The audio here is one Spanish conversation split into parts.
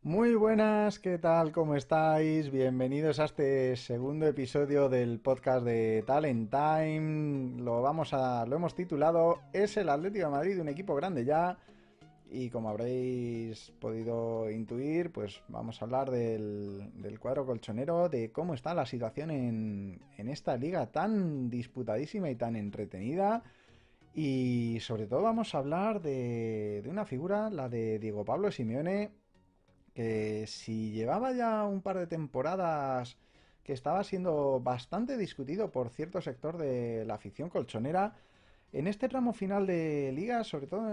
Muy buenas, ¿qué tal? ¿Cómo estáis? Bienvenidos a este segundo episodio del podcast de Talent Time. Lo hemos titulado ¿Es el Atlético de Madrid un equipo grande ya? Y como habréis podido intuir, pues vamos a hablar del cuadro colchonero, de cómo está la situación en esta liga tan disputadísima y tan entretenida. Y sobre todo vamos a hablar de una figura, la de Diego Pablo Simeone, que si llevaba ya un par de temporadas que estaba siendo bastante discutido por cierto sector de la afición colchonera, en este tramo final de liga, sobre todo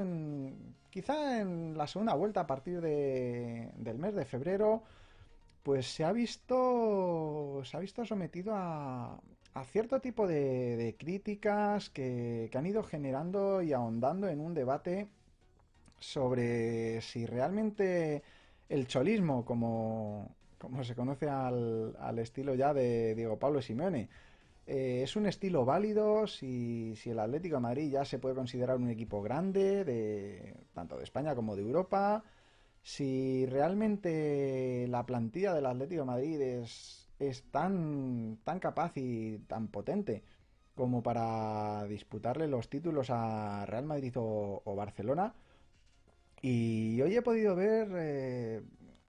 quizá en la segunda vuelta a partir del mes de febrero, pues se ha visto sometido a cierto tipo de críticas que han ido generando y ahondando en un debate sobre si realmente el cholismo, como se conoce al estilo ya de Diego Pablo Simeone, es un estilo válido, si el Atlético de Madrid ya se puede considerar un equipo grande, tanto de España como de Europa, si realmente la plantilla del Atlético de Madrid es tan capaz y tan potente como para disputarle los títulos a Real Madrid o Barcelona. Y hoy he podido ver,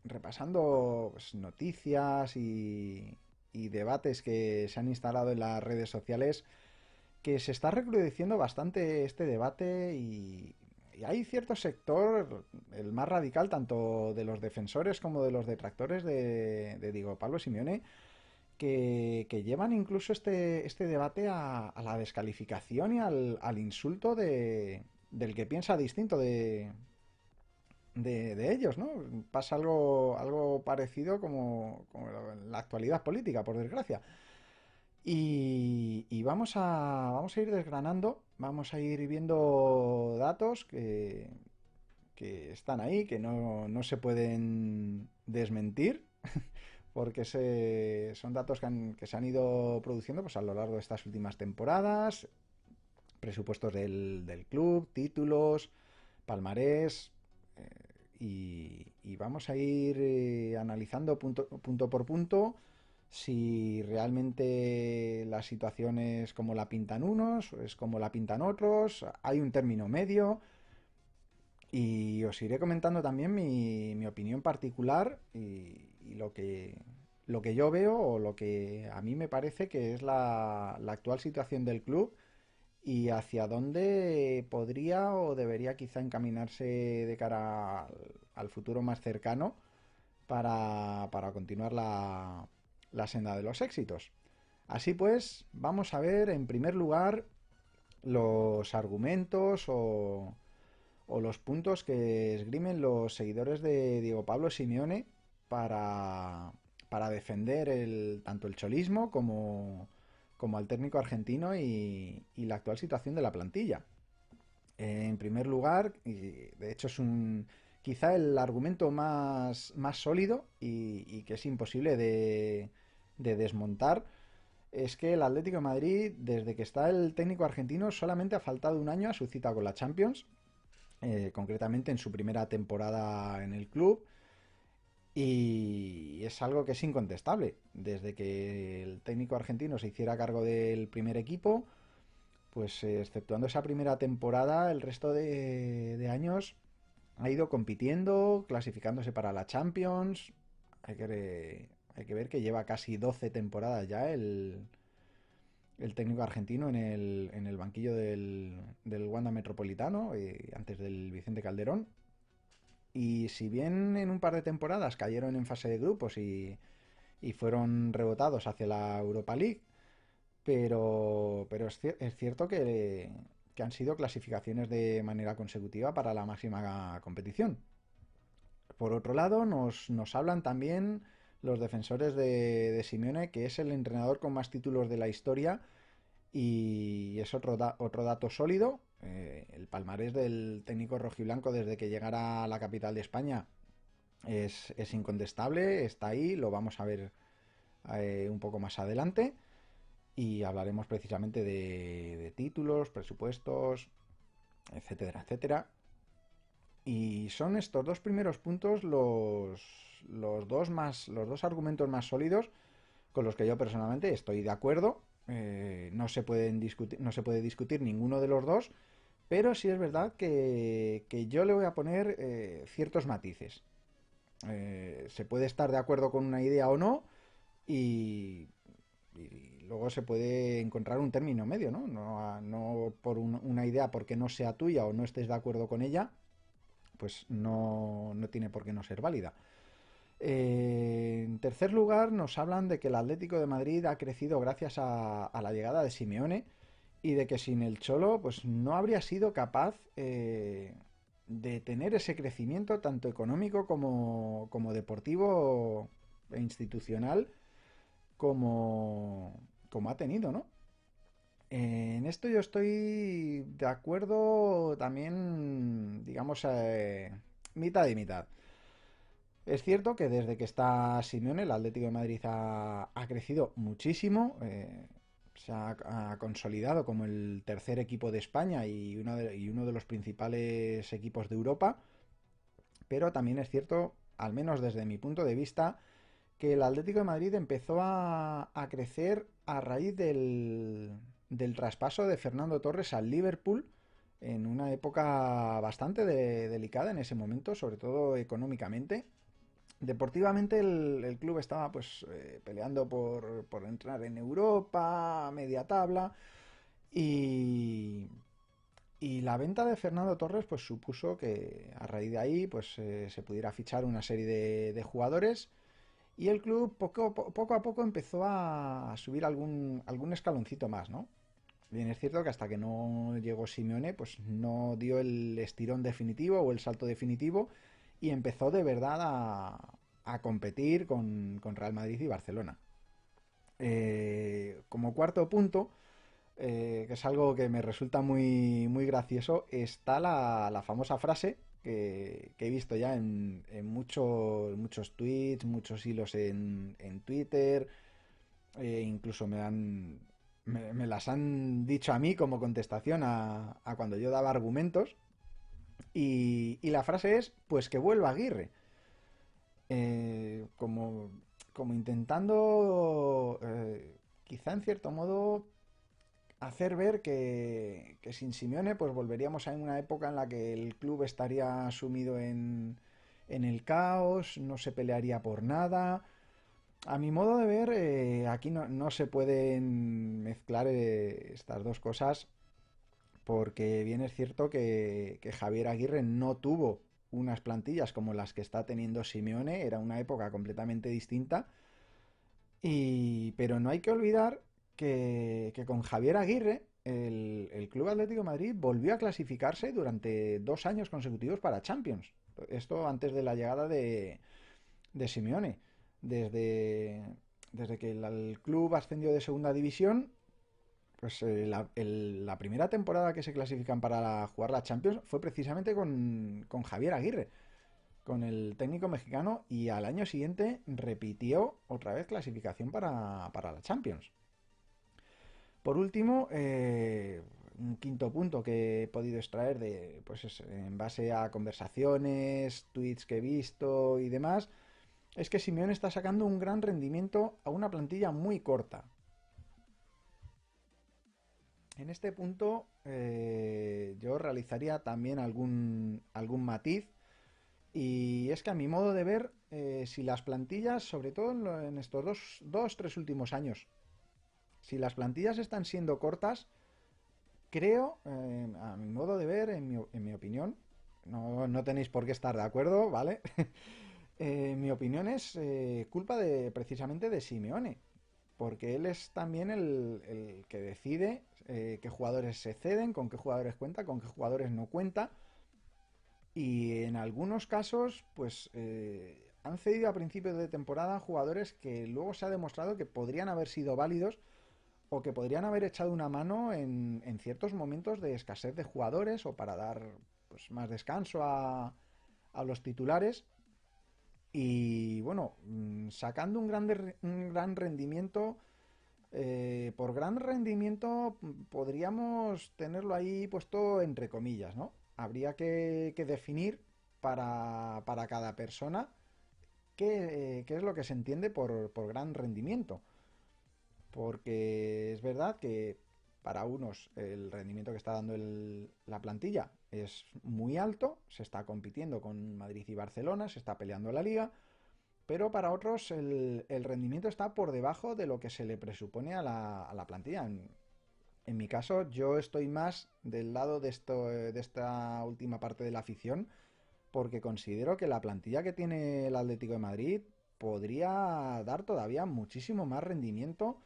repasando pues, noticias y debates que se han instalado en las redes sociales, que se está recrudeciendo bastante este debate y hay cierto sector, el más radical, tanto de los defensores como de los detractores de Diego Pablo Simeone, que llevan incluso este debate a la descalificación y al insulto del que piensa distinto de ellos, ¿no? Pasa algo parecido como en la actualidad política, por desgracia. Y vamos a ir desgranando, vamos a ir viendo datos que están ahí, que no se pueden desmentir, porque son datos que se han ido produciendo pues, a lo largo de estas últimas temporadas, presupuestos del club, títulos, palmarés, y vamos a ir analizando punto por punto si realmente la situación es como la pintan unos, es como la pintan otros, hay un término medio. Y os iré comentando también mi opinión particular y lo que yo veo o lo que a mí me parece que es la actual situación del club y hacia dónde podría o debería quizá encaminarse de cara al futuro más cercano para continuar la senda de los éxitos. Así pues, vamos a ver en primer lugar los argumentos o los puntos que esgrimen los seguidores de Diego Pablo Simeone para defender tanto el cholismo como al técnico argentino y la actual situación de la plantilla. En primer lugar, y de hecho es quizá el argumento más sólido y que es imposible de desmontar, es que el Atlético de Madrid, desde que está el técnico argentino, solamente ha faltado un año a su cita con la Champions, concretamente en su primera temporada en el club, y es algo que es incontestable. Desde que el técnico argentino se hiciera cargo del primer equipo, pues exceptuando esa primera temporada, el resto de años ha ido compitiendo, clasificándose para la Champions. Hay que ver que lleva casi 12 temporadas ya el técnico argentino en el banquillo del Wanda Metropolitano, antes del Vicente Calderón. Y si bien en un par de temporadas cayeron en fase de grupos y fueron rebotados hacia la Europa League, pero es cierto que han sido clasificaciones de manera consecutiva para la máxima competición. Por otro lado, nos hablan también los defensores de Simeone, que es el entrenador con más títulos de la historia y es otro dato sólido. El palmarés del técnico rojiblanco desde que llegara a la capital de España es incontestable, está ahí, lo vamos a ver un poco más adelante y hablaremos precisamente de títulos, presupuestos, etcétera, etcétera. Y son estos dos primeros puntos los dos argumentos más sólidos con los que yo personalmente estoy de acuerdo. No se puede discutir ninguno de los dos, pero sí es verdad que yo le voy a poner ciertos matices. Se puede estar de acuerdo con una idea o no, y, y luego se puede encontrar un término medio, ¿no? No por una idea porque no sea tuya o no estés de acuerdo con ella, pues no tiene por qué no ser válida. En tercer lugar, nos hablan de que el Atlético de Madrid ha crecido gracias a la llegada de Simeone y de que sin el Cholo pues no habría sido capaz de tener ese crecimiento tanto económico como deportivo e institucional como ha tenido, ¿no? En esto yo estoy de acuerdo también, digamos, mitad y mitad. Es cierto que desde que está Simeone, el Atlético de Madrid ha crecido muchísimo, ha consolidado como el tercer equipo de España y uno de los principales equipos de Europa, pero también es cierto, al menos desde mi punto de vista, que el Atlético de Madrid empezó a crecer a raíz del traspaso de Fernando Torres al Liverpool en una época bastante delicada en ese momento, sobre todo económicamente. Deportivamente el club estaba pues peleando por entrar en Europa, media tabla, y, y la venta de Fernando Torres pues supuso que a raíz de ahí pues se pudiera fichar una serie de jugadores y el club poco a poco empezó a subir algún escaloncito más, ¿no? Bien, es cierto que hasta que no llegó Simeone, pues no dio el estirón definitivo o el salto definitivo y empezó de verdad a competir con Real Madrid y Barcelona. Como cuarto punto, que es algo que me resulta muy gracioso, está la famosa frase que he visto ya en muchos tweets, muchos hilos en Twitter, incluso me las han dicho a mí como contestación a cuando yo daba argumentos. Y la frase es, pues que vuelva Aguirre. Como intentando, quizá en cierto modo, hacer ver que sin Simeone pues volveríamos a una época en la que el club estaría sumido en el caos, no se pelearía por nada. A mi modo de ver, aquí no se pueden mezclar estas dos cosas porque bien es cierto que Javier Aguirre no tuvo unas plantillas como las que está teniendo Simeone, era una época completamente distinta, pero no hay que olvidar que con Javier Aguirre el Club Atlético de Madrid volvió a clasificarse durante 2 años consecutivos para Champions. Esto antes de la llegada de Simeone. Desde, desde que el club ascendió de segunda división, pues la primera temporada que se clasifican para jugar la Champions fue precisamente con Javier Aguirre, con el técnico mexicano, y al año siguiente repitió otra vez clasificación para la Champions. Por último, un quinto punto que he podido extraer en base a conversaciones, tweets que he visto y demás, es que Simeone está sacando un gran rendimiento a una plantilla muy corta. En este punto yo realizaría también algún matiz, y es que a mi modo de ver, si las plantillas, sobre todo en estos tres últimos años, si las plantillas están siendo cortas, creo, a mi modo de ver, en mi opinión, no tenéis por qué estar de acuerdo, ¿vale? Mi opinión es culpa precisamente de Simeone, porque él es también el que decide qué jugadores se ceden, con qué jugadores cuenta, con qué jugadores no cuenta, y en algunos casos, pues han cedido a principios de temporada jugadores que luego se ha demostrado que podrían haber sido válidos o que podrían haber echado una mano en ciertos momentos de escasez de jugadores o para dar pues, más descanso a los titulares. Y bueno, sacando un gran rendimiento, por gran rendimiento podríamos tenerlo ahí puesto entre comillas, ¿no? Habría que definir. para cada persona qué es lo que se entiende por gran rendimiento. Porque es verdad que para unos el rendimiento que está dando la plantilla es muy alto, se está compitiendo con Madrid y Barcelona, se está peleando la liga, pero para otros el rendimiento está por debajo de lo que se le presupone a la plantilla. En mi caso, yo estoy más del lado de esta última parte de la afición, porque considero que la plantilla que tiene el Atlético de Madrid podría dar todavía muchísimo más rendimiento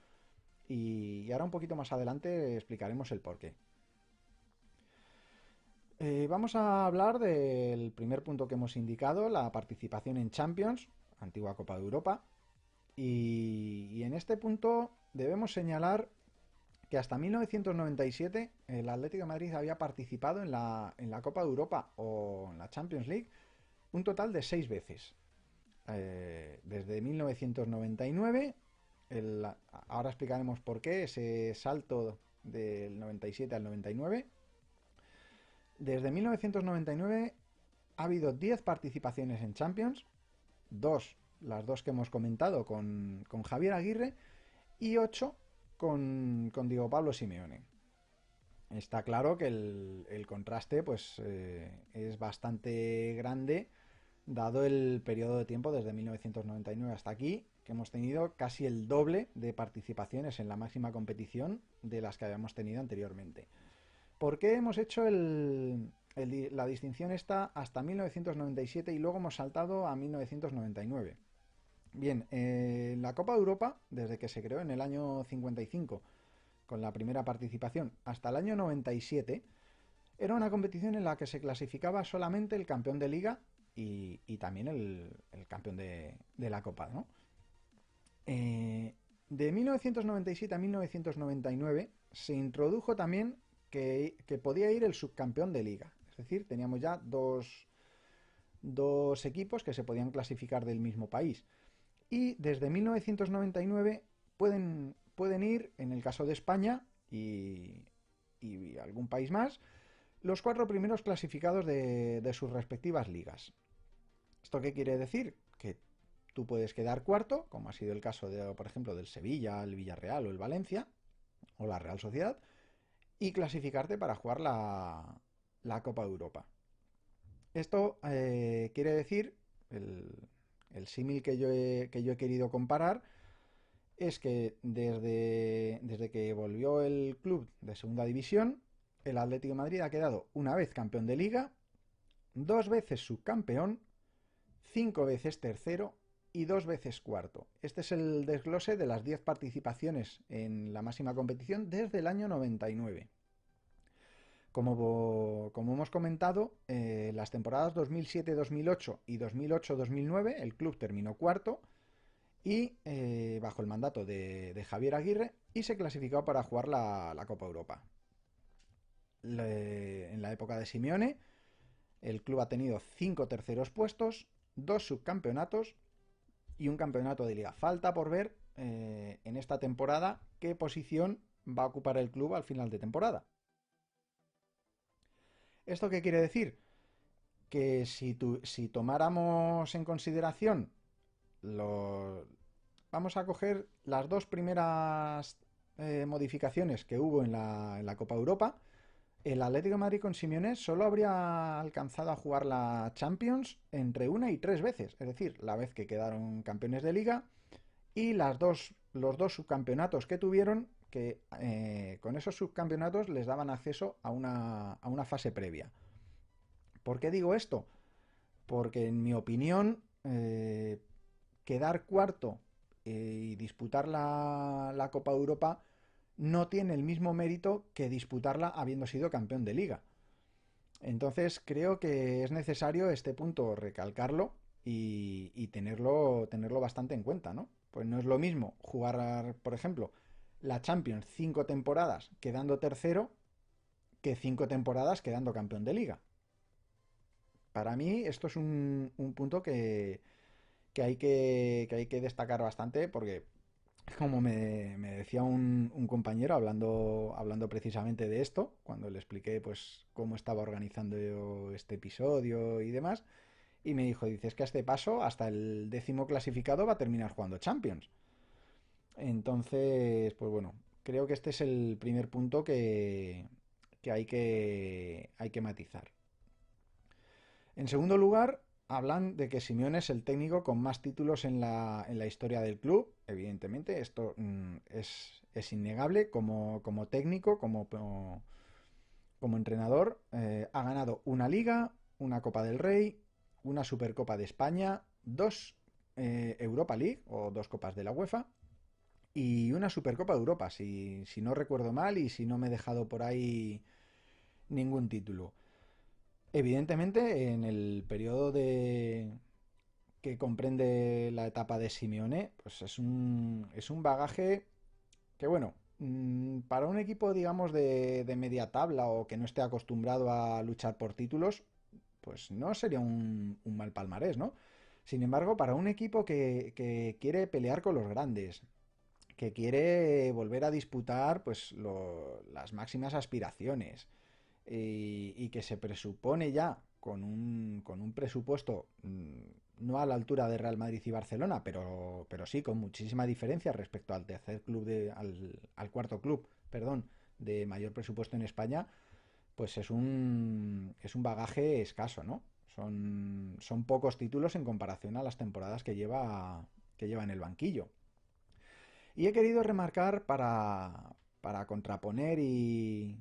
y ahora un poquito más adelante explicaremos el porqué. Vamos a hablar del primer punto que hemos indicado, la participación en Champions, antigua Copa de Europa. Y en este punto debemos señalar que hasta 1997 el Atlético de Madrid había participado en la Copa de Europa o en la Champions League un total de 6 veces. Desde 1999, ahora explicaremos por qué ese salto del 97 al 99. Desde 1999 ha habido 10 participaciones en Champions, las dos que hemos comentado con Javier Aguirre y 8 con Diego Pablo Simeone. Está claro que el contraste pues, es bastante grande dado el periodo de tiempo desde 1999 hasta aquí, que hemos tenido casi el doble de participaciones en la máxima competición de las que habíamos tenido anteriormente. ¿Por qué hemos hecho la distinción esta hasta 1997 y luego hemos saltado a 1999? Bien, la Copa de Europa, desde que se creó en el año 55, con la primera participación, hasta el año 97, era una competición en la que se clasificaba solamente el campeón de liga y también el campeón de la Copa, ¿no? De 1997 a 1999 se introdujo también que podía ir el subcampeón de liga. Es decir, teníamos ya dos equipos que se podían clasificar del mismo país. Y desde 1999 pueden ir, en el caso de España y algún país más, los 4 primeros clasificados de sus respectivas ligas. ¿Esto qué quiere decir? Que tú puedes quedar cuarto, como ha sido el caso, por ejemplo, del Sevilla, el Villarreal o el Valencia, o la Real Sociedad, y clasificarte para jugar la Copa de Europa. Esto quiere decir, el símil que yo he querido comparar, es que desde que volvió el club de segunda división, el Atlético de Madrid ha quedado una vez campeón de liga, 2 veces subcampeón, 5 veces tercero y 2 veces cuarto. Este es el desglose de las 10 participaciones en la máxima competición desde el año 99. Como hemos comentado, las temporadas 2007-2008 y 2008-2009 el club terminó cuarto y bajo el mandato de Javier Aguirre y se clasificó para jugar la Copa Europa. En la época de Simeone el club ha tenido 5 terceros puestos, 2 subcampeonatos y un campeonato de liga. Falta por ver en esta temporada qué posición va a ocupar el club al final de temporada. ¿Esto qué quiere decir? Que si tomáramos en consideración vamos a coger las 2 primeras modificaciones que hubo en la Copa Europa. El Atlético de Madrid con Simeone solo habría alcanzado a jugar la Champions entre 1 y 3 veces, es decir, la vez que quedaron campeones de liga y los dos subcampeonatos que tuvieron, que con esos subcampeonatos les daban acceso a una fase previa. ¿Por qué digo esto? Porque en mi opinión, quedar cuarto y disputar la Copa de Europa no tiene el mismo mérito que disputarla habiendo sido campeón de liga. Entonces creo que es necesario este punto recalcarlo y tenerlo bastante en cuenta, ¿no? Pues no es lo mismo jugar, por ejemplo, la Champions 5 temporadas quedando tercero que 5 temporadas quedando campeón de liga. Para mí esto es un punto que hay que destacar bastante porque como me decía un compañero hablando precisamente de esto, cuando le expliqué pues cómo estaba organizando yo este episodio y demás, y me dijo, dices que a este paso hasta el 10º clasificado va a terminar jugando Champions. Entonces, pues bueno, creo que este es el primer punto que hay que matizar. En segundo lugar, hablan de que Simeone es el técnico con más títulos en la historia del club. Evidentemente, esto es innegable. Como técnico, como entrenador, ha ganado una Liga, una Copa del Rey, una Supercopa de España, dos Europa League o dos Copas de la UEFA y una Supercopa de Europa, si no recuerdo mal y si no me he dejado por ahí ningún título. Evidentemente, en el periodo que comprende la etapa de Simeone, pues es un bagaje que, bueno, para un equipo, digamos, de media tabla o que no esté acostumbrado a luchar por títulos, pues no sería un mal palmarés, ¿no? Sin embargo, para un equipo que quiere pelear con los grandes, que quiere volver a disputar pues las máximas aspiraciones y que se presupone ya con un presupuesto no a la altura de Real Madrid y Barcelona, pero sí con muchísima diferencia respecto al tercer club al cuarto club, perdón, de mayor presupuesto en España, pues es un bagaje escaso, ¿no? Son pocos títulos en comparación a las temporadas que lleva en el banquillo. Y he querido remarcar para contraponer y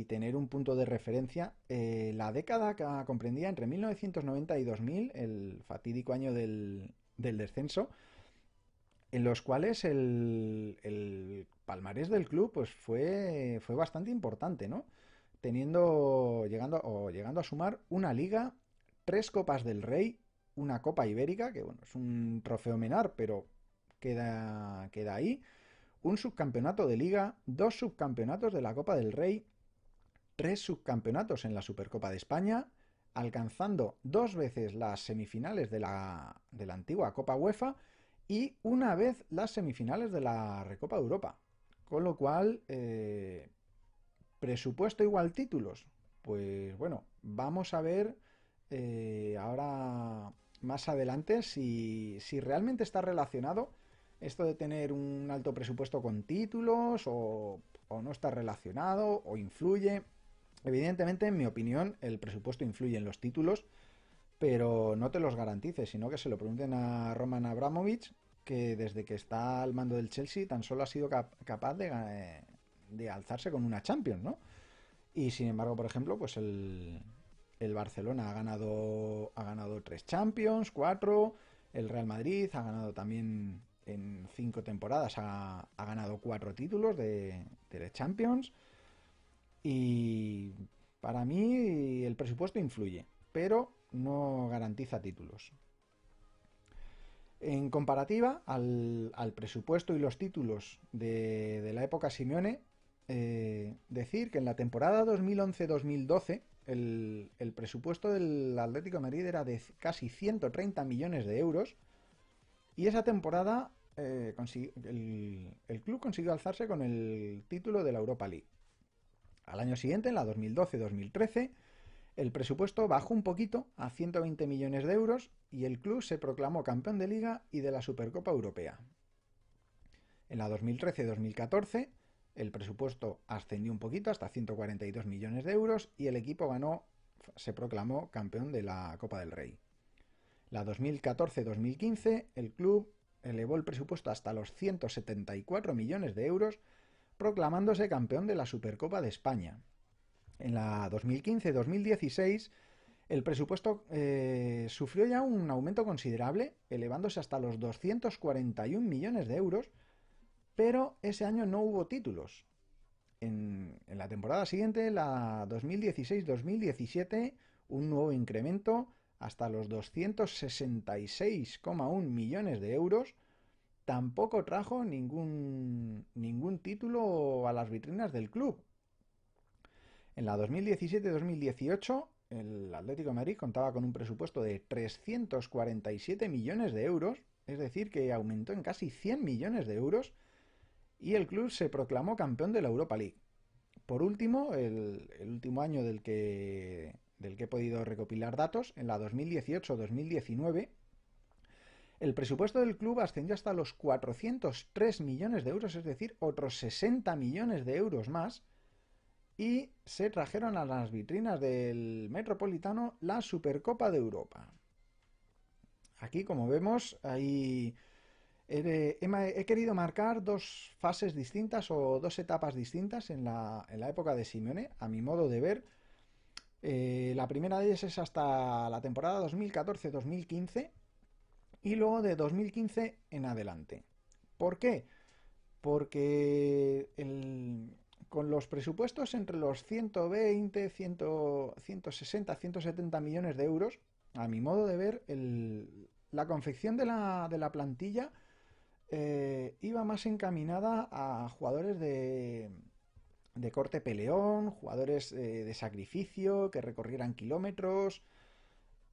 tener un punto de referencia la década que comprendía entre 1990 y 2000, el fatídico año del descenso, en los cuales el palmarés del club pues fue bastante importante, ¿no? Llegando a sumar una liga, tres copas del Rey, una Copa Ibérica, que bueno, es un trofeo menor, pero queda ahí, un subcampeonato de liga, dos subcampeonatos de la Copa del Rey, tres subcampeonatos en la Supercopa de España, alcanzando dos veces las semifinales de la antigua Copa UEFA y una vez las semifinales de la Recopa de Europa. Con lo cual, presupuesto igual títulos. Pues bueno, vamos a ver ahora más adelante si realmente está relacionado esto de tener un alto presupuesto con títulos o no está relacionado o influye. Evidentemente, en mi opinión, el presupuesto influye en los títulos, pero no te los garantice, sino que se lo pregunten a Roman Abramovich, que desde que está al mando del Chelsea tan solo ha sido capaz de alzarse con una Champions, ¿no? Y sin embargo, por ejemplo, pues el Barcelona ha ganado tres Champions, cuatro. El Real Madrid ha ganado también en 5 temporadas, ha ganado cuatro títulos de Champions. Y para mí el presupuesto influye, pero no garantiza títulos. En comparativa al presupuesto y los títulos de la época Simeone, decir que en la temporada 2011-2012 el presupuesto del Atlético de Madrid era de casi 130 millones de euros y esa temporada el club consiguió alzarse con el título de la Europa League. Al año siguiente, en la 2012-2013, el presupuesto bajó un poquito a 120 millones de euros y el club se proclamó campeón de Liga y de la Supercopa Europea. En la 2013-2014 el presupuesto ascendió un poquito hasta 142 millones de euros y el equipo se proclamó campeón de la Copa del Rey. La 2014-2015 el club elevó el presupuesto hasta los 174 millones de euros, proclamándose campeón de la Supercopa de España. En la 2015-2016 el presupuesto sufrió ya un aumento considerable, elevándose hasta los 241 millones de euros, pero ese año no hubo títulos. En la temporada siguiente, la 2016-2017, un nuevo incremento hasta los 266,1 millones de euros. Tampoco trajo ningún título a las vitrinas del club. En la 2017-2018 el Atlético de Madrid contaba con un presupuesto de 347 millones de euros, es decir, que aumentó en casi 100 millones de euros y el club se proclamó campeón de la Europa League. Por último, el último año del que he podido recopilar datos, en la 2018-2019, el presupuesto del club ascendió hasta los 403 millones de euros, es decir, otros 60 millones de euros más, y se trajeron a las vitrinas del Metropolitano la Supercopa de Europa. Aquí, como vemos, he querido marcar dos fases distintas o dos etapas distintas en la época de Simeone, a mi modo de ver. La primera de ellas es hasta la temporada 2014-2015 y luego de 2015 en adelante. ¿Por qué? Porque con los presupuestos entre los 120, 100, 160, 170 millones de euros, a mi modo de ver, la confección de la plantilla iba más encaminada a jugadores de corte peleón, jugadores de sacrificio, que recorrieran kilómetros.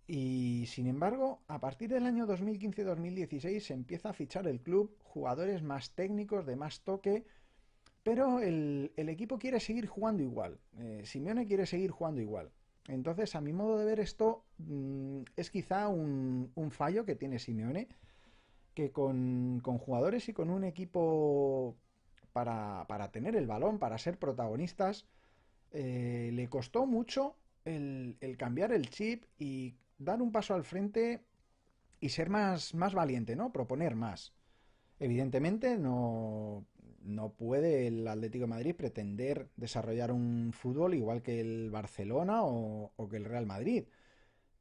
Y sin embargo, a partir del año 2015-2016 se empieza a fichar el club jugadores más técnicos, de más toque, pero el equipo quiere seguir jugando igual. Simeone quiere seguir jugando igual. Entonces, a mi modo de ver, esto es quizá un fallo que tiene Simeone, que con jugadores y con un equipo para tener el balón, para ser protagonistas, le costó mucho el cambiar el chip y dar un paso al frente y ser más valiente, ¿no? Proponer más. Evidentemente no puede el Atlético de Madrid pretender desarrollar un fútbol igual que el Barcelona o que el Real Madrid.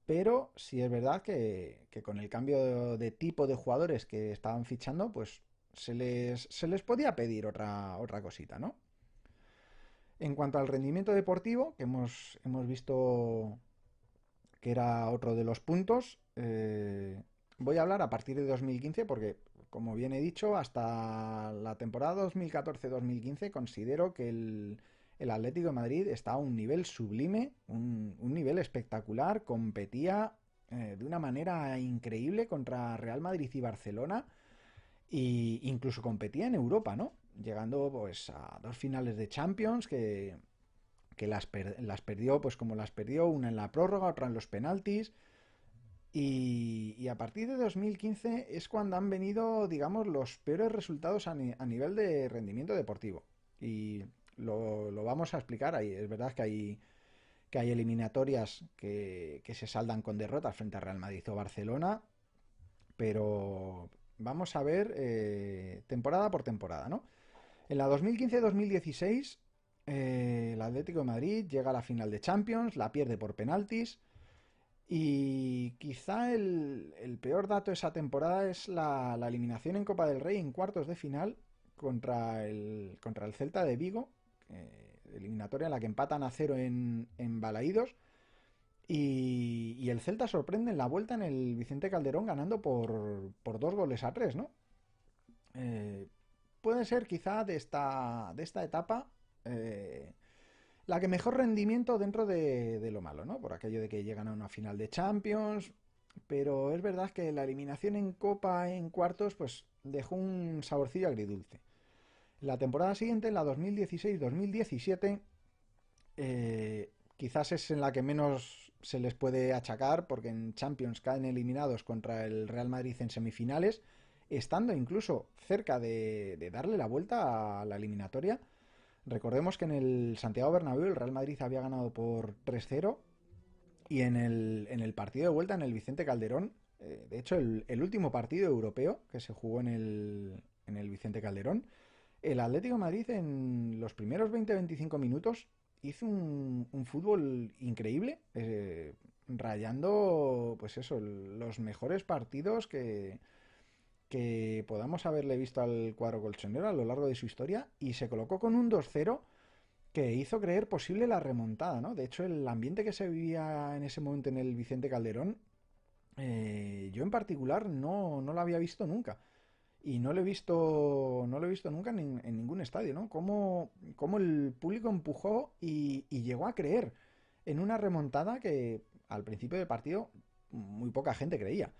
Pero sí es verdad que con el cambio de tipo de jugadores que estaban fichando, pues se les podía pedir otra cosita, ¿no? En cuanto al rendimiento deportivo, que hemos visto que era otro de los puntos, voy a hablar a partir de 2015 porque, como bien he dicho, hasta la temporada 2014-2015 considero que el Atlético de Madrid está a un nivel sublime, un nivel espectacular, competía de una manera increíble contra Real Madrid y Barcelona e incluso competía en Europa, ¿no? Llegando pues a dos finales de Champions que las perdió pues como las perdió, una en la prórroga, otra en los penaltis. Y a partir de 2015 es cuando han venido, digamos, los peores resultados a nivel de rendimiento deportivo. Y lo vamos a explicar ahí. Es verdad que hay eliminatorias que se saldan con derrotas frente a Real Madrid o Barcelona, pero vamos a ver temporada por temporada, ¿no? En la 2015-2016 el Atlético de Madrid llega a la final de Champions, la pierde por penaltis. Y quizá el peor dato de esa temporada es la eliminación en Copa del Rey en cuartos de final contra el Celta de Vigo, eliminatoria en la que empatan a cero en Balaídos. Y el Celta sorprende en la vuelta en el Vicente Calderón ganando por 2 goles a 3, ¿no? Eh, Puede ser quizá de esta etapa la que mejor rendimiento dentro de lo malo, ¿no? Por aquello de que llegan a una final de Champions, pero es verdad que la eliminación en Copa en cuartos pues dejó un saborcillo agridulce. La temporada siguiente, en la 2016-2017, quizás es en la que menos se les puede achacar, porque en Champions caen eliminados contra el Real Madrid en semifinales, estando incluso cerca de darle la vuelta a la eliminatoria. Recordemos que en el Santiago Bernabéu el Real Madrid había ganado por 3-0 y en el partido de vuelta en el Vicente Calderón, de hecho el último partido europeo que se jugó en el Vicente Calderón, el Atlético de Madrid en los primeros 20-25 minutos hizo un fútbol increíble, rayando pues eso, los mejores partidos que podamos haberle visto al cuadro colchonero a lo largo de su historia, y se colocó con un 2-0 que hizo creer posible la remontada, ¿no? De hecho, el ambiente que se vivía en ese momento en el Vicente Calderón, yo en particular no lo había visto nunca. Y no lo he visto nunca en ningún estadio, ¿no? Cómo el público empujó y llegó a creer en una remontada que al principio del partido muy poca gente creía.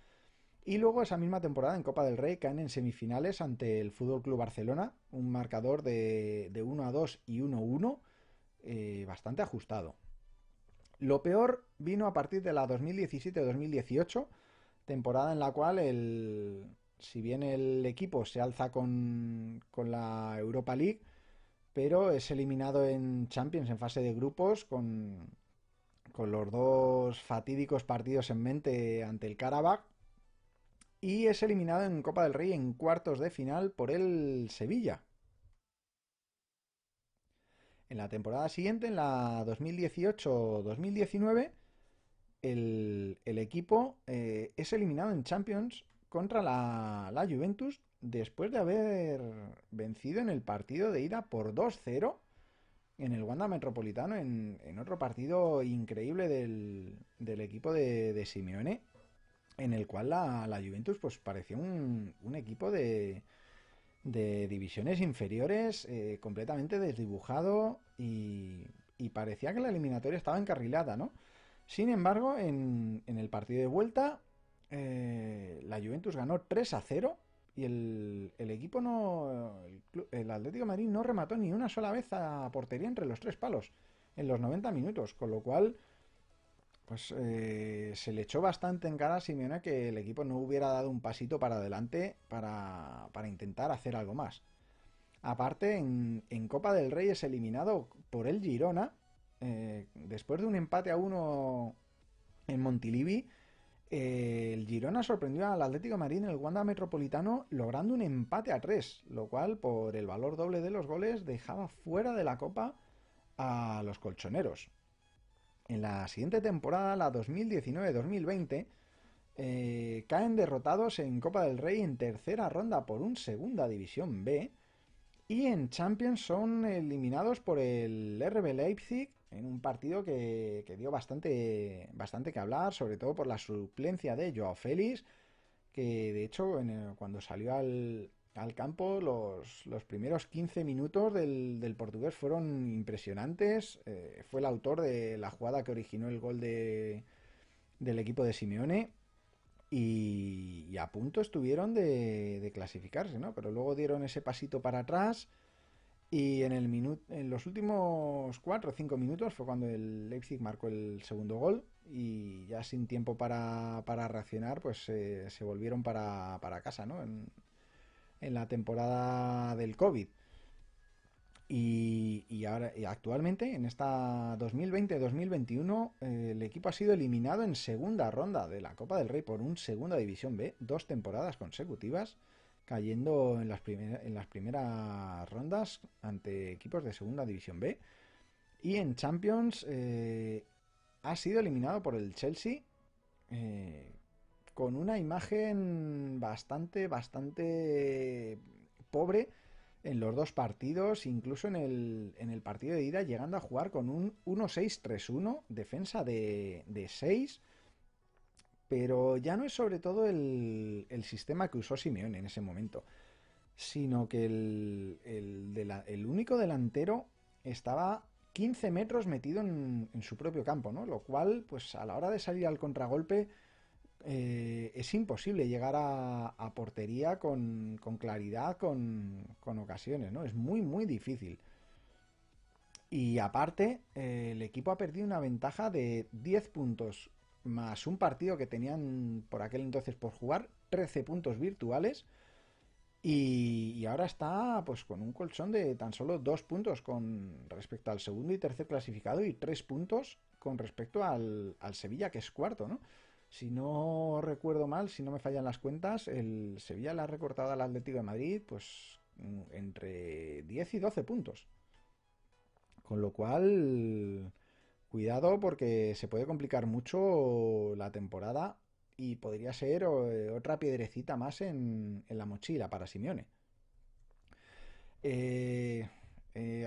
Y luego esa misma temporada en Copa del Rey caen en semifinales ante el Fútbol Club Barcelona, un marcador de 1-2 y 1-1, bastante ajustado. Lo peor vino a partir de la 2017-2018, temporada en la cual si bien el equipo se alza con la Europa League, pero es eliminado en Champions en fase de grupos con los dos fatídicos partidos en mente ante el Karabakh, y es eliminado en Copa del Rey en cuartos de final por el Sevilla. En la temporada siguiente, en la 2018-2019, el equipo es eliminado en Champions contra la Juventus después de haber vencido en el partido de ida por 2-0 en el Wanda Metropolitano, en otro partido increíble del equipo de Simeone, en el cual la Juventus pues parecía un equipo de divisiones inferiores, completamente desdibujado, y parecía que la eliminatoria estaba encarrilada, ¿no? Sin embargo, en el partido de vuelta, la Juventus ganó 3-0 y el equipo no. El Atlético de Madrid no remató ni una sola vez a portería entre los tres palos en los 90 minutos, con lo cual pues se le echó bastante en cara a Simeone que el equipo no hubiera dado un pasito para adelante para intentar hacer algo más. Aparte, en Copa del Rey es eliminado por el Girona, después de un empate a uno en Montilivi. El Girona sorprendió al Atlético de Madrid en el Wanda Metropolitano logrando un empate a 3, lo cual por el valor doble de los goles dejaba fuera de la Copa a los colchoneros. En la siguiente temporada, la 2019-2020, caen derrotados en Copa del Rey en tercera ronda por un Segunda División B, y en Champions son eliminados por el RB Leipzig en un partido que dio bastante que hablar, sobre todo por la suplencia de Joao Félix, que de hecho cuando salió al campo los primeros 15 minutos del portugués fueron impresionantes. Fue el autor de la jugada que originó el gol del equipo de Simeone, y a punto estuvieron de clasificarse, ¿no? Pero luego dieron ese pasito para atrás, y en los últimos 4 o 5 minutos fue cuando el Leipzig marcó el segundo gol, y ya sin tiempo para reaccionar, pues se volvieron para casa, ¿no? En la temporada del COVID. Y actualmente, en esta 2020-2021, el equipo ha sido eliminado en segunda ronda de la Copa del Rey por un Segunda División B, 2 temporadas consecutivas, cayendo en las primeras rondas ante equipos de Segunda División B. Y en Champions ha sido eliminado por el Chelsea, eh, con una imagen bastante pobre en los dos partidos, incluso en el partido de ida, llegando a jugar con un 1-6-3-1, defensa de 6, pero ya no es sobre todo el sistema que usó Simeone en ese momento, sino que el único delantero estaba 15 metros metido en su propio campo, ¿no? Lo cual, pues a la hora de salir al contragolpe, es imposible llegar a portería con claridad, con ocasiones, ¿no? Es muy difícil. Y aparte, el equipo ha perdido una ventaja de 10 puntos más un partido que tenían por aquel entonces por jugar, 13 puntos virtuales, y ahora está pues con un colchón de tan solo 2 puntos con respecto al segundo y tercer clasificado, y 3 puntos con respecto al Sevilla, que es cuarto, ¿no? Si no recuerdo mal, si no me fallan las cuentas, el Sevilla le ha recortado al Atlético de Madrid pues entre 10 y 12 puntos. Con lo cual, cuidado porque se puede complicar mucho la temporada, y podría ser otra piedrecita más en la mochila para Simeone. Eh,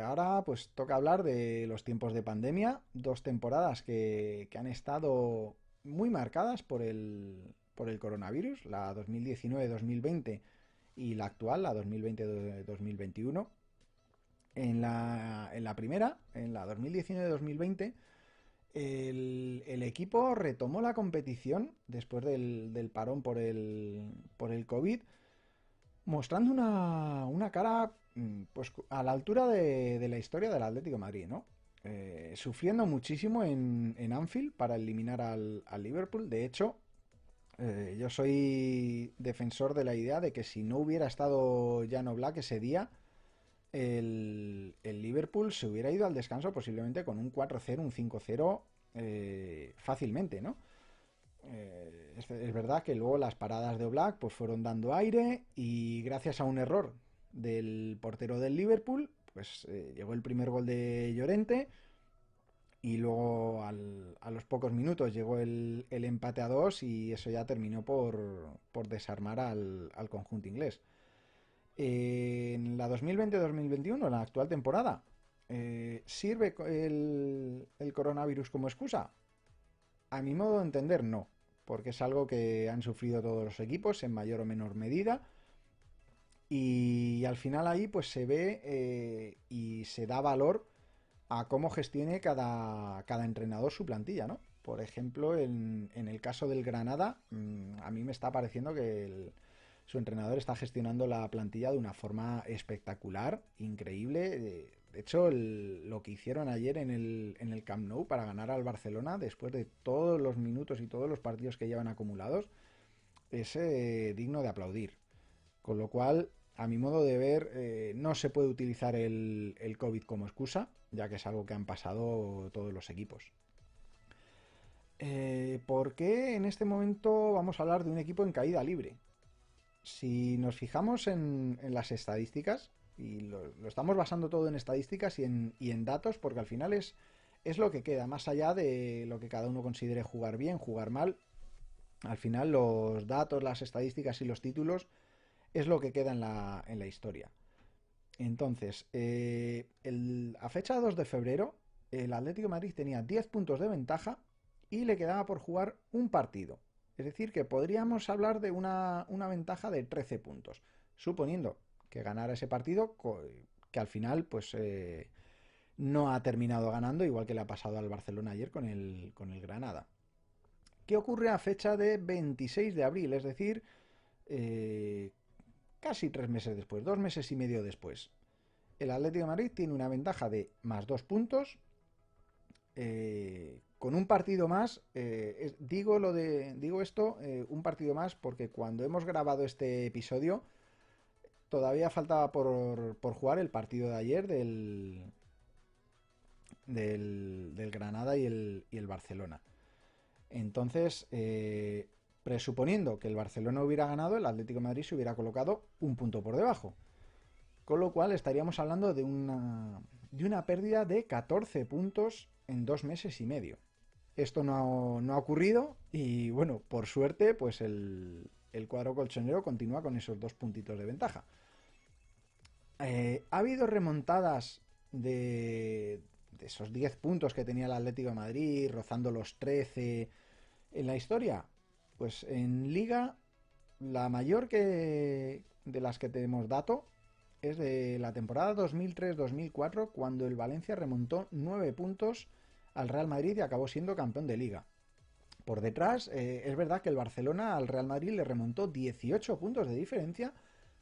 Ahora pues toca hablar de los tiempos de pandemia, 2 temporadas que han estado muy marcadas por el coronavirus, la 2019-2020 y la actual, la 2020-2021. En la primera, en la 2019-2020, El equipo retomó la competición después del parón por el COVID, mostrando una cara pues a la altura de la historia del Atlético de Madrid, ¿no? Sufriendo muchísimo en Anfield para eliminar al Liverpool. De hecho, yo soy defensor de la idea de que si no hubiera estado Jan Oblak ese día, el Liverpool se hubiera ido al descanso posiblemente con un 4-0, un 5-0 fácilmente, ¿no? Es verdad que luego las paradas de Oblak pues fueron dando aire y gracias a un error del portero del Liverpool pues llegó el primer gol de Llorente y luego a los pocos minutos llegó el empate a dos y eso ya terminó por desarmar al conjunto inglés. En la 2020-2021, la actual temporada, ¿sirve el coronavirus como excusa? A mi modo de entender, no, porque es algo que han sufrido todos los equipos en mayor o menor medida y al final ahí pues se ve y se da valor a cómo gestione cada entrenador su plantilla, ¿no? Por ejemplo, en el caso del Granada, a mí me está pareciendo que su entrenador está gestionando la plantilla de una forma espectacular, increíble. De hecho, lo que hicieron ayer en el Camp Nou para ganar al Barcelona, después de todos los minutos y todos los partidos que llevan acumulados, es digno de aplaudir. Con lo cual, a mi modo de ver, no se puede utilizar el COVID como excusa, ya que es algo que han pasado todos los equipos. ¿Por qué en este momento vamos a hablar de un equipo en caída libre? Si nos fijamos en las estadísticas, y lo estamos basando todo en estadísticas y en datos, porque al final es lo que queda, más allá de lo que cada uno considere jugar bien, jugar mal, al final los datos, las estadísticas y los títulos es lo que queda en la historia. Entonces, a fecha 2 de febrero, el Atlético de Madrid tenía 10 puntos de ventaja y le quedaba por jugar un partido. Es decir, que podríamos hablar de una ventaja de 13 puntos, suponiendo que ganara ese partido, que al final pues no ha terminado ganando, igual que le ha pasado al Barcelona ayer con el Granada. ¿Qué ocurre a fecha de 26 de abril? Es decir, eh, casi 3 meses después, 2 meses y medio después. El Atlético de Madrid tiene una ventaja de más 2 puntos. Con un partido más, digo esto, un partido más, porque cuando hemos grabado este episodio, todavía faltaba por jugar el partido de ayer del Granada y el Barcelona. Entonces, presuponiendo que el Barcelona hubiera ganado, el Atlético de Madrid se hubiera colocado un punto por debajo. Con lo cual estaríamos hablando de una pérdida de 14 puntos en 2 meses y medio. Esto no ha ocurrido y bueno, por suerte, pues el cuadro colchonero continúa con esos 2 puntitos de ventaja. Ha habido remontadas de esos 10 puntos que tenía el Atlético de Madrid, rozando los 13 en la historia. Pues en Liga, la mayor de las que tenemos dato es de la temporada 2003-2004, cuando el Valencia remontó 9 puntos al Real Madrid y acabó siendo campeón de Liga. Por detrás, es verdad que el Barcelona al Real Madrid le remontó 18 puntos de diferencia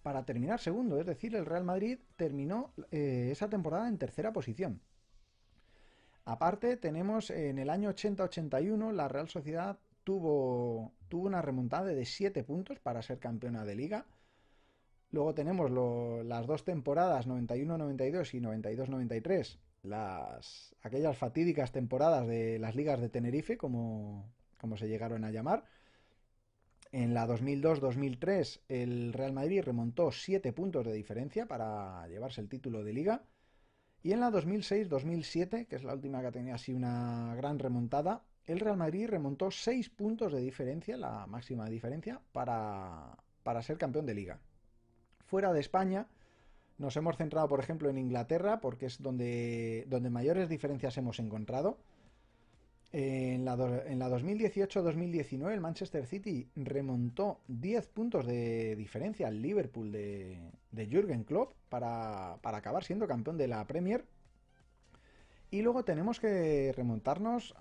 para terminar segundo. Es decir, el Real Madrid terminó esa temporada en tercera posición. Aparte, tenemos en el año 80-81 la Real Sociedad tuvo una remontada de 7 puntos para ser campeona de Liga. Luego tenemos las dos temporadas 91-92 y 92-93, aquellas fatídicas temporadas de las ligas de Tenerife, como se llegaron a llamar. En la 2002-2003 el Real Madrid remontó 7 puntos de diferencia para llevarse el título de liga. Y en la 2006-2007, que es la última que ha tenido así una gran remontada, el Real Madrid remontó 6 puntos de diferencia, la máxima diferencia, para ser campeón de liga. Fuera de España, nos hemos centrado, por ejemplo, en Inglaterra, porque es donde mayores diferencias hemos encontrado. En la 2018-2019 el Manchester City remontó 10 puntos de diferencia al Liverpool de Jürgen Klopp para acabar siendo campeón de la Premier. Y luego tenemos que remontarnos,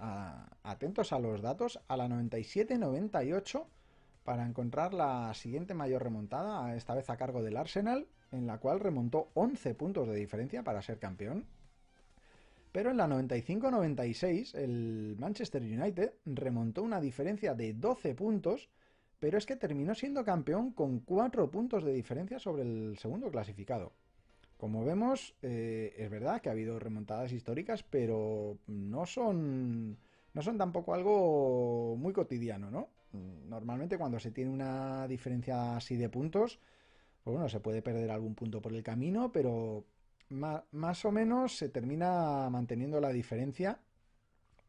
atentos a los datos, a la 97-98 para encontrar la siguiente mayor remontada, esta vez a cargo del Arsenal, en la cual remontó 11 puntos de diferencia para ser campeón. Pero en la 95-96 el Manchester United remontó una diferencia de 12 puntos, pero es que terminó siendo campeón con 4 puntos de diferencia sobre el segundo clasificado. Como vemos, es verdad que ha habido remontadas históricas, pero no son tampoco algo muy cotidiano, ¿no? Normalmente cuando se tiene una diferencia así de puntos, pues bueno, se puede perder algún punto por el camino, pero más o menos se termina manteniendo la diferencia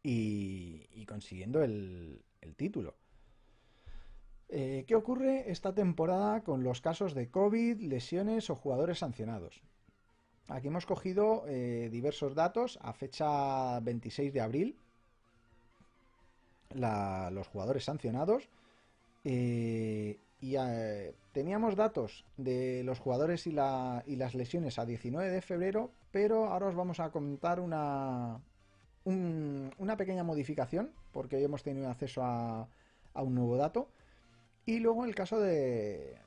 y consiguiendo el título. ¿Qué ocurre esta temporada con los casos de COVID, lesiones o jugadores sancionados? Aquí hemos cogido diversos datos a fecha 26 de abril, los jugadores sancionados, teníamos datos de los jugadores y las lesiones a 19 de febrero, pero ahora os vamos a comentar una pequeña modificación, porque hoy hemos tenido acceso a un nuevo dato, y luego el caso de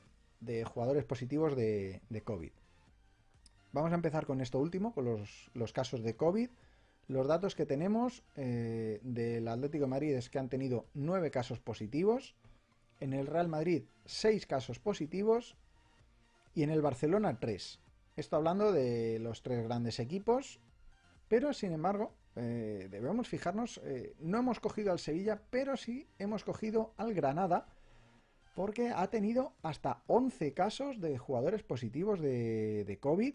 jugadores positivos de COVID. Vamos a empezar con esto último, con los casos de COVID. Los datos que tenemos del Atlético de Madrid es que han tenido 9 casos positivos, en el Real Madrid 6 casos positivos y en el Barcelona 3. Esto hablando de los 3 grandes equipos, pero sin embargo debemos fijarnos, no hemos cogido al Sevilla, pero sí hemos cogido al Granada, porque ha tenido hasta 11 casos de jugadores positivos de COVID.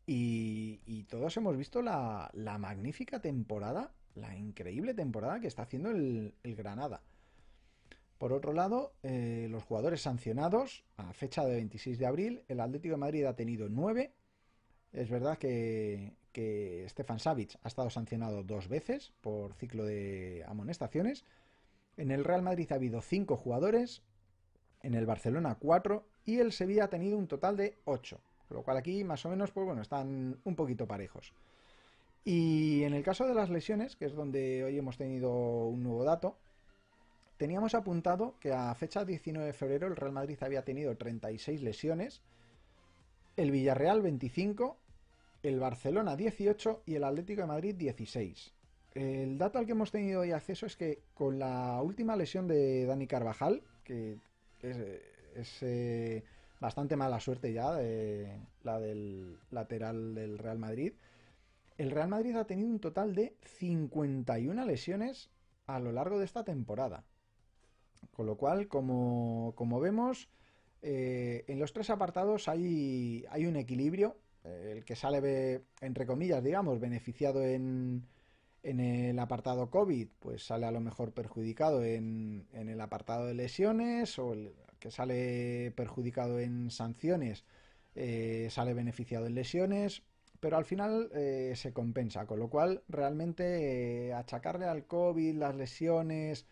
Y todos hemos visto la magnífica temporada, la increíble temporada que está haciendo el Granada. Por otro lado, los jugadores sancionados, a fecha de 26 de abril, el Atlético de Madrid ha tenido 9. Es verdad que Stefan Savic ha estado sancionado 2 veces por ciclo de amonestaciones. En el Real Madrid ha habido 5 jugadores, en el Barcelona 4 y el Sevilla ha tenido un total de 8. Con lo cual aquí más o menos, pues bueno, están un poquito parejos. Y en el caso de las lesiones, que es donde hoy hemos tenido un nuevo dato, teníamos apuntado que a fecha 19 de febrero el Real Madrid había tenido 36 lesiones, el Villarreal 25, el Barcelona 18 y el Atlético de Madrid 16. El dato al que hemos tenido hoy acceso es que con la última lesión de Dani Carvajal, que es bastante mala suerte ya, la del lateral del Real Madrid, el Real Madrid ha tenido un total de 51 lesiones a lo largo de esta temporada. Con lo cual, como vemos, en los 3 apartados hay un equilibrio. El que sale, entre comillas, digamos, beneficiado en el apartado COVID, pues sale a lo mejor perjudicado en el apartado de lesiones, o el que sale perjudicado en sanciones sale beneficiado en lesiones, pero al final se compensa, con lo cual realmente achacarle al COVID, las lesiones,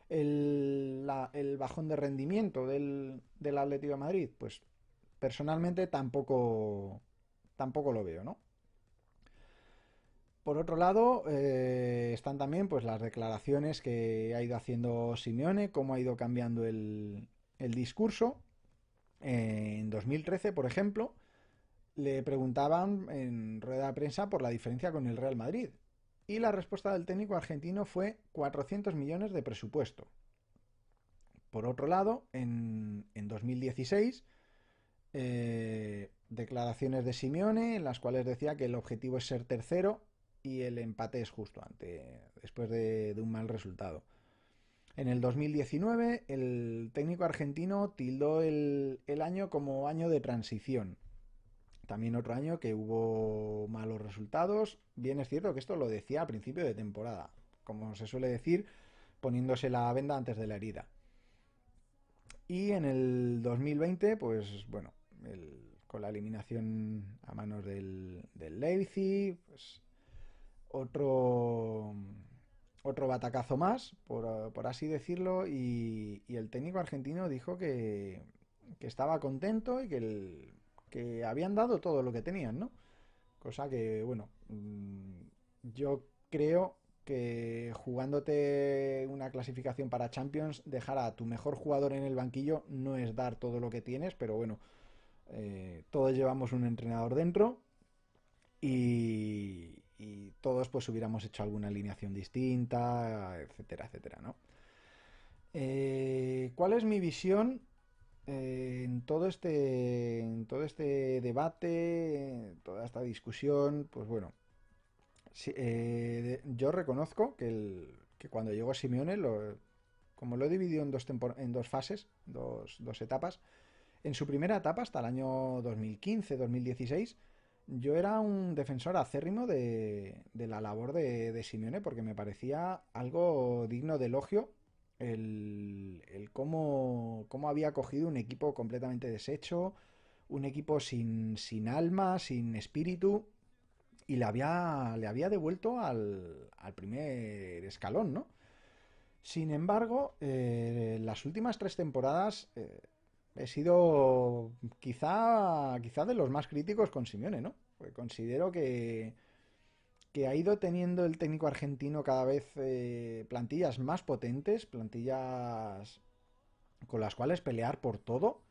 el bajón de rendimiento del Atlético de Madrid, pues personalmente tampoco lo veo, ¿no? Por otro lado, están también pues las declaraciones que ha ido haciendo Simeone, cómo ha ido cambiando el discurso. En 2013, por ejemplo, le preguntaban en rueda de prensa por la diferencia con el Real Madrid. Y la respuesta del técnico argentino fue 400 millones de presupuesto. Por otro lado, en 2016, declaraciones de Simeone en las cuales decía que el objetivo es ser tercero y el empate es justo después de un mal resultado. En el 2019 el técnico argentino tildó el año como año de transición. También otro año que hubo malos resultados. Bien es cierto que esto lo decía a principio de temporada, como se suele decir, poniéndose la venda antes de la herida. Y en el 2020, pues bueno, con la eliminación a manos del Leipzig, pues otro batacazo más, por así decirlo, y el técnico argentino dijo que estaba contento y que habían dado todo lo que tenían, ¿no? Cosa que, bueno, yo creo que jugándote una clasificación para Champions, dejar a tu mejor jugador en el banquillo no es dar todo lo que tienes, pero bueno, todos llevamos un entrenador dentro y todos pues hubiéramos hecho alguna alineación distinta, etcétera, etcétera, ¿no? ¿Cuál es mi visión en todo este debate, toda esta discusión? Pues bueno, sí, yo reconozco que cuando llegó Simeone, como lo he dividido en en dos fases, dos etapas, en su primera etapa, hasta el año 2015-2016, yo era un defensor acérrimo de la labor de Simeone porque me parecía algo digno de elogio el cómo había cogido un equipo completamente deshecho, un equipo sin alma, sin espíritu, y le había devuelto al primer escalón, ¿no? Sin embargo, las últimas tres temporadas he sido quizá de los más críticos con Simeone, ¿no? Porque considero que ha ido teniendo el técnico argentino cada vez plantillas más potentes, plantillas con las cuales pelear por todo.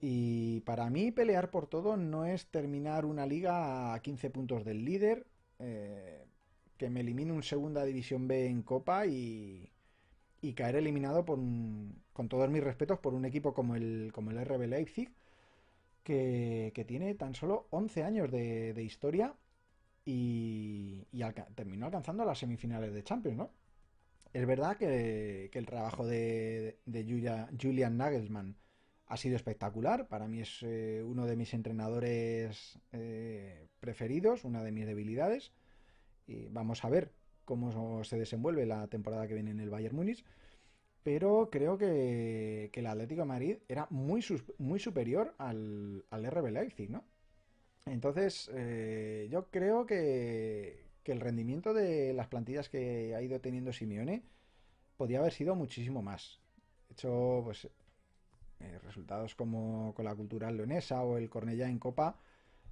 Y para mí pelear por todo no es terminar una liga a 15 puntos del líder, eh, que me elimine un segunda división B en Copa y caer eliminado con todos mis respetos por un equipo como el RB Leipzig, que tiene tan solo 11 años de historia y terminó alcanzando las semifinales de Champions, ¿no? Es verdad que el trabajo de Julian Nagelsmann ha sido espectacular. Para mí es uno de mis entrenadores preferidos, una de mis debilidades. Y vamos a ver cómo se desenvuelve la temporada que viene en el Bayern Múnich. Pero creo que el Atlético de Madrid era muy superior al RB Leipzig, ¿no? Entonces, yo creo que el rendimiento de las plantillas que ha ido teniendo Simeone podía haber sido muchísimo más. De hecho, pues resultados como con la Cultural Leonesa o el Cornellá en Copa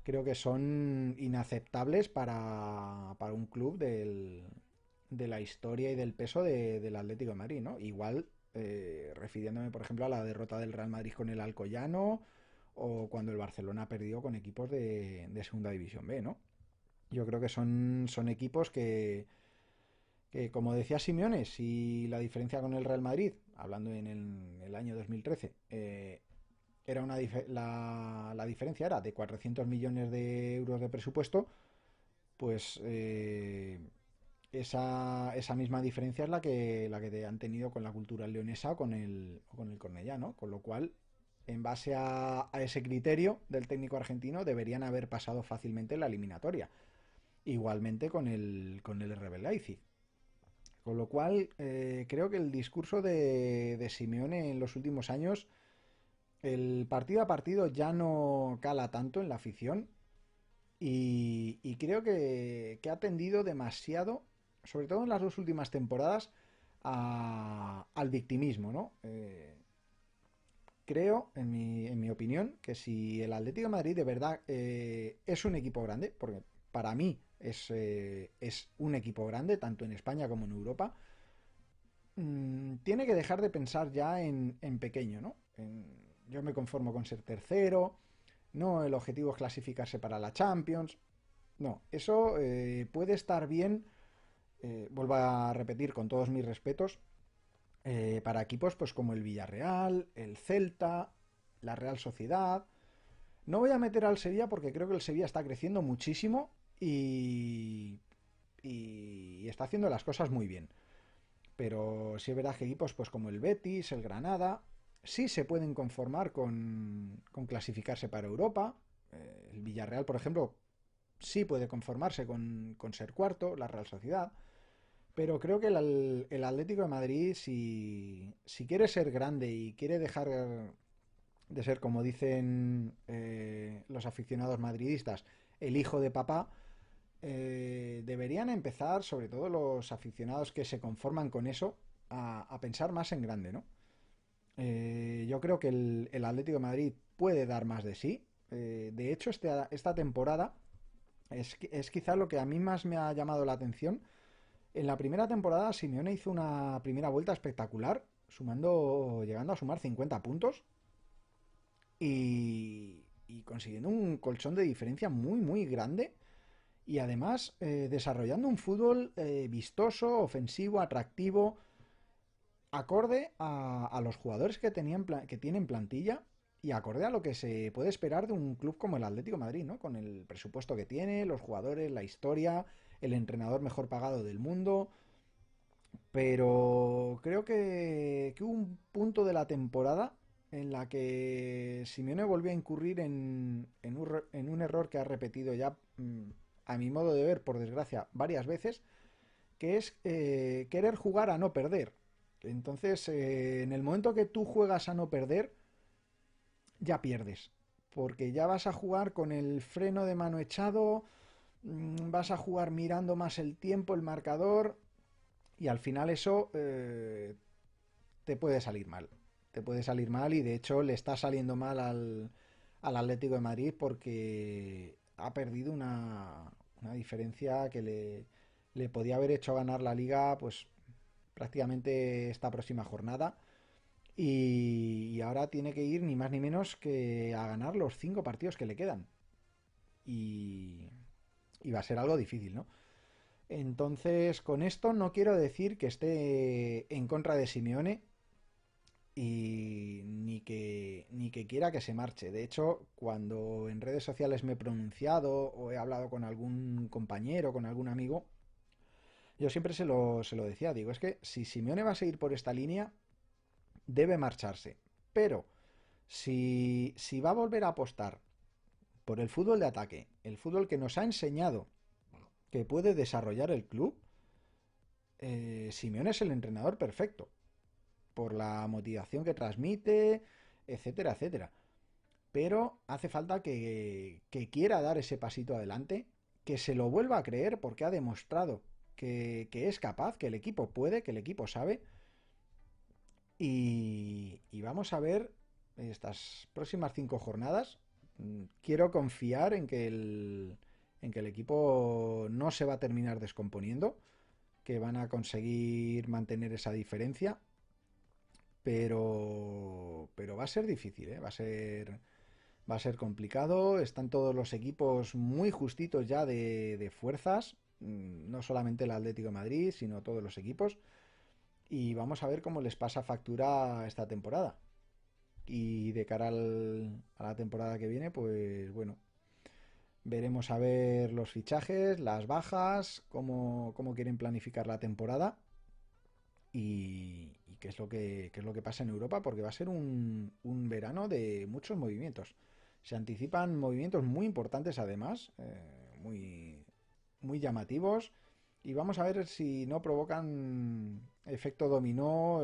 creo que son inaceptables para un club de la historia y del peso del Atlético de Madrid, ¿no? Igual, refiriéndome, por ejemplo, a la derrota del Real Madrid con el Alcoyano o cuando el Barcelona perdió con equipos de Segunda División B, ¿no? Yo creo que son equipos como decía Simeone, si la diferencia con el Real Madrid, hablando en el año 2013, era la diferencia era de 400 millones de euros de presupuesto, pues esa misma diferencia es la que han tenido con la cultura leonesa o con el Cornellá, ¿no? Con lo cual, en base a ese criterio del técnico argentino, deberían haber pasado fácilmente la eliminatoria. Igualmente con el RB Leipzig. Con lo cual, creo que el discurso de Simeone en los últimos años, el partido a partido ya no cala tanto en la afición y creo que ha tendido demasiado, sobre todo en las dos últimas temporadas, al victimismo, ¿no? Creo, en mi opinión, que si el Atlético de Madrid de verdad es un equipo grande, porque para mí es un equipo grande, tanto en España como en Europa, tiene que dejar de pensar ya en pequeño, ¿no? Yo me conformo con ser tercero, no, el objetivo es clasificarse para la Champions. No, eso puede estar bien, vuelvo a repetir con todos mis respetos, para equipos pues como el Villarreal, el Celta, la Real Sociedad. No voy a meter al Sevilla porque creo que el Sevilla está creciendo muchísimo y está haciendo las cosas muy bien. Pero sí es verdad que equipos pues como el Betis, el Granada, sí se pueden conformar con clasificarse para Europa. El Villarreal, por ejemplo, sí puede conformarse con ser cuarto, la Real Sociedad. Pero creo que el Atlético de Madrid, si quiere ser grande y quiere dejar de ser, como dicen los aficionados madridistas, el hijo de papá, deberían empezar, sobre todo los aficionados que se conforman con eso, a pensar más en grande, ¿no? Yo creo que el Atlético de Madrid puede dar más de sí. De hecho, esta temporada Es quizá lo que a mí más me ha llamado la atención. En la primera temporada, Simeone hizo una primera vuelta espectacular, llegando a sumar 50 puntos y consiguiendo un colchón de diferencia muy, muy grande. Y además desarrollando un fútbol vistoso, ofensivo, atractivo, acorde a los jugadores que tienen plantilla y acorde a lo que se puede esperar de un club como el Atlético de Madrid, ¿no? Con el presupuesto que tiene, los jugadores, la historia, el entrenador mejor pagado del mundo. Pero creo que hubo un punto de la temporada en la que Simeone volvió a incurrir en un error que ha repetido ya, a mi modo de ver, por desgracia, varias veces, que es querer jugar a no perder. Entonces, en el momento que tú juegas a no perder, ya pierdes. Porque ya vas a jugar con el freno de mano echado, vas a jugar mirando más el tiempo, el marcador, y al final eso te puede salir mal. Te puede salir mal y de hecho le está saliendo mal al Atlético de Madrid porque ha perdido una diferencia que le podía haber hecho ganar la liga pues prácticamente esta próxima jornada y ahora tiene que ir ni más ni menos que a ganar los 5 partidos que le quedan y, y va a ser algo difícil, ¿no? Entonces, con esto no quiero decir que esté en contra de Simeone y ni que quiera que se marche. De hecho, cuando en redes sociales me he pronunciado o he hablado con algún compañero, con algún amigo, yo siempre se lo decía, digo, es que si Simeone va a seguir por esta línea, debe marcharse. Pero si va a volver a apostar por el fútbol de ataque, el fútbol que nos ha enseñado que puede desarrollar el club, Simeone es el entrenador perfecto, por la motivación que transmite, etcétera, etcétera. Pero hace falta que quiera dar ese pasito adelante, que se lo vuelva a creer porque ha demostrado que es capaz, que el equipo puede, que el equipo sabe. Y vamos a ver estas próximas 5 jornadas. Quiero confiar en que el equipo no se va a terminar descomponiendo, que van a conseguir mantener esa diferencia, pero va a ser difícil, ¿eh? Va a ser complicado. Están todos los equipos muy justitos ya de fuerzas, no solamente el Atlético de Madrid, sino todos los equipos. Y vamos a ver cómo les pasa factura esta temporada. Y de cara a la temporada que viene, pues bueno, veremos a ver los fichajes, las bajas, cómo quieren planificar la temporada y qué es lo que pasa en Europa, porque va a ser un verano de muchos movimientos. Se anticipan movimientos muy importantes además, muy, muy llamativos, y vamos a ver si no provocan efecto dominó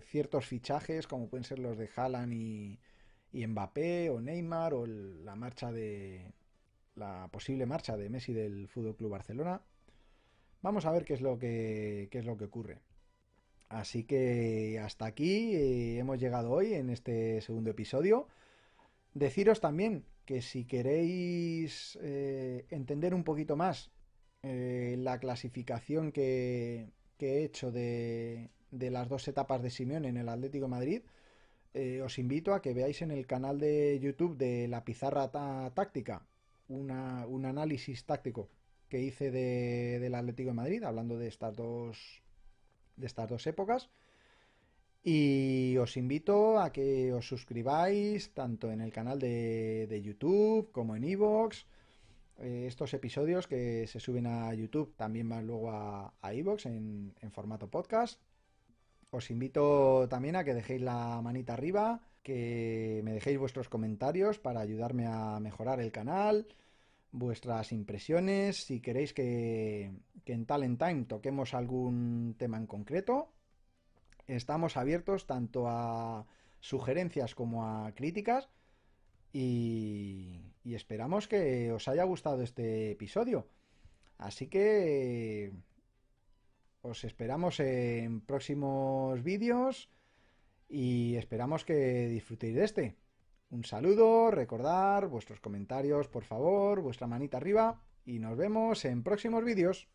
ciertos fichajes como pueden ser los de Haaland y Mbappé o Neymar o la posible marcha de Messi del Fútbol Club Barcelona. Vamos a ver qué es lo que ocurre. Así que hasta aquí hemos llegado hoy en este segundo episodio. Deciros también que si queréis entender un poquito más la clasificación que he hecho de las 2 etapas de Simeone en el Atlético de Madrid, os invito a que veáis en el canal de YouTube de La Pizarra Táctica un análisis táctico que hice del Atlético de Madrid, hablando de estas dos épocas. Y os invito a que os suscribáis tanto en el canal de YouTube como en iVoox. Estos episodios que se suben a YouTube también van luego a iVoox en formato podcast. Os invito también a que dejéis la manita arriba, que me dejéis vuestros comentarios para ayudarme a mejorar el canal, vuestras impresiones, si queréis que en Talent Time toquemos algún tema en concreto. Estamos abiertos tanto a sugerencias como a críticas y esperamos que os haya gustado este episodio. Así que os esperamos en próximos vídeos y esperamos que disfrutéis de este. Un saludo, recordar vuestros comentarios, por favor, vuestra manita arriba y nos vemos en próximos vídeos.